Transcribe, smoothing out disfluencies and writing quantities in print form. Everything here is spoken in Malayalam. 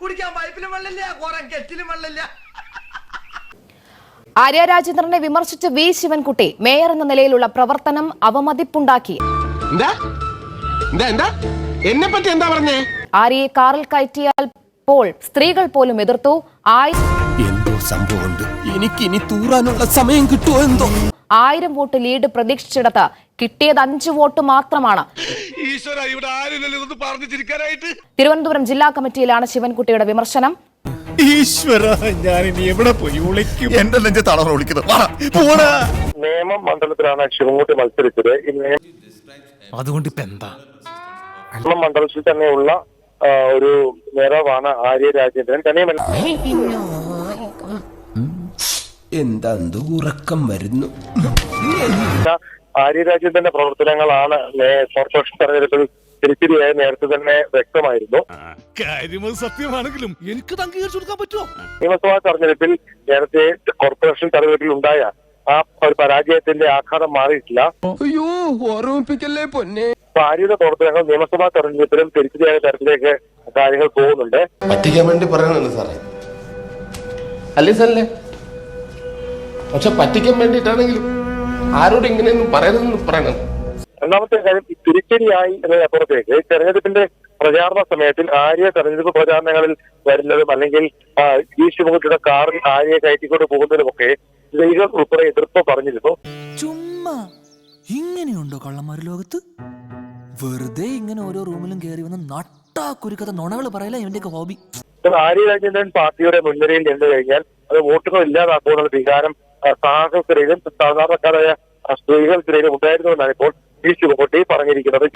കുടിക്കാൻ പൈപ്പിലും വെള്ളമില്ല, കുറെ കെറ്റിലും വെള്ളമില്ല. ആര്യ രാജേന്ദ്രനെ വിമർശിച്ച് വി ശിവൻകുട്ടി മേയർ എന്ന നിലയിലുള്ള പ്രവർത്തനം അവമതിപ്പുണ്ടാക്കി. ആര്യയെ കാറിൽ കയറ്റിയാൽ സ്ത്രീകൾ പോലും എതിർത്തു. എന്തോ സംഭവമുണ്ട്, എനിക്ക് ഇനി തൂറാനുള്ള സമയം കിട്ടുമോ എന്തോ. 1000 വോട്ട് ലീഡ് പ്രതീക്ഷിച്ചിടത്ത് കിട്ടിയത് 5 വോട്ട് മാത്രമാണ്. തിരുവനന്തപുരം ജില്ലാ കമ്മിറ്റിയിലാണ് ശിവൻകുട്ടിയുടെ വിമർശനം. ഈശ്വര, ഞാൻ ഇനി എവിടെ പോയി വിളിക്കും? എന്റെ നെഞ്ചത്താണ് വിളിക്കുന്നത്. നേമം മണ്ഡലത്തിലാണ് ശിവൻകുട്ടി മത്സരിച്ചത്. അതുകൊണ്ട് ഇപ്പൊ എന്താ? മണ്ഡലത്തിൽ തന്നെയുള്ള ഒരു നേതാവാണ് ആര്യ രാജേന്ദ്രൻ. തന്നെയുമല്ല, എന്താ ഉറക്കം വരുന്നു. ആര്യ രാജേന്ദ്രന്റെ പ്രവർത്തനങ്ങളാണ് കോർപ്പറേഷൻ തെരഞ്ഞെടുപ്പിൽ തിരിച്ചടിയായി നേരത്തെ തന്നെ വ്യക്തമായിരുന്നു. സത്യമാണെങ്കിലും എനിക്ക് അംഗീകരിച്ചു കൊടുക്കാൻ പറ്റുമോ? നിയമസഭാ തെരഞ്ഞെടുപ്പിൽ നേരത്തെ കോർപ്പറേഷൻ തെരഞ്ഞെടുപ്പിൽ ഉണ്ടായ ആ ഒരു പരാജയത്തിന്റെ ആഘാതം മാറിയിട്ടില്ല. അയ്യോ, ഓർമ്മിപ്പിക്കല്ലേ പൊന്നെ. ആര്യയുടെ പ്രവർത്തനങ്ങൾ നിയമസഭാ തെരഞ്ഞെടുപ്പിലും തിരിച്ചടിയായ തരത്തിലേക്ക് കാര്യങ്ങൾ പോകുന്നുണ്ട്. പറ്റിക്കാൻ വേണ്ടി പറയുന്നുണ്ട് സാറേ, അല്ലേ സാറല്ലേ? പക്ഷെ പറ്റിക്കാൻ വേണ്ടിയിട്ടാണെങ്കിലും ആരോട് ഇങ്ങനെയൊന്നും പറയരുതെന്ന് പറയണം. രണ്ടാമത്തെ കാര്യം, തിരിച്ചടിയായി എന്നതിനപ്പുറത്തേക്ക് തെരഞ്ഞെടുപ്പിന്റെ പ്രചാരണ സമയത്തിൽ ആര്യ തെരഞ്ഞെടുപ്പ് പ്രചാരണങ്ങളിൽ വരുന്നതും അല്ലെങ്കിൽ ഈ ശിവൻകുട്ടിയുടെ കാറിൽ ആര്യയെ കയറ്റിക്കൊണ്ട് പോകുന്നതിനുമൊക്കെ സ്ത്രീകൾ ഉൾപ്പെടെ എതിർപ്പ് പറഞ്ഞിരുന്നു. ചുമ്മാ ഇങ്ങനെയുണ്ടോ കള്ളന്മാര് ലോകത്ത്? വെറുതെ ഇങ്ങനെ ഓരോ റൂമിലും കയറി വന്ന് നട്ടാ കുരുക്കഥ നുണകൾ പറയില്ല ഇവന്റെയൊക്കെ ഹോബി. ആര്യ രാജേന്ദ്രൻ പാർട്ടിയുടെ മുൻനിരയിൽ ചെന്നു കഴിഞ്ഞാൽ അത് വോട്ടുകൾ ഇല്ലാതാക്കുമെന്നുള്ള വികാരം സാഹസികരും സാധാരണക്കാരായ സ്ത്രീകൾക്കിടയിലും ഉണ്ടായിരുന്നുവെന്നാണ് ഇപ്പോൾ ഈ ശിവൻകുട്ടി പറഞ്ഞിരിക്കുന്നത്.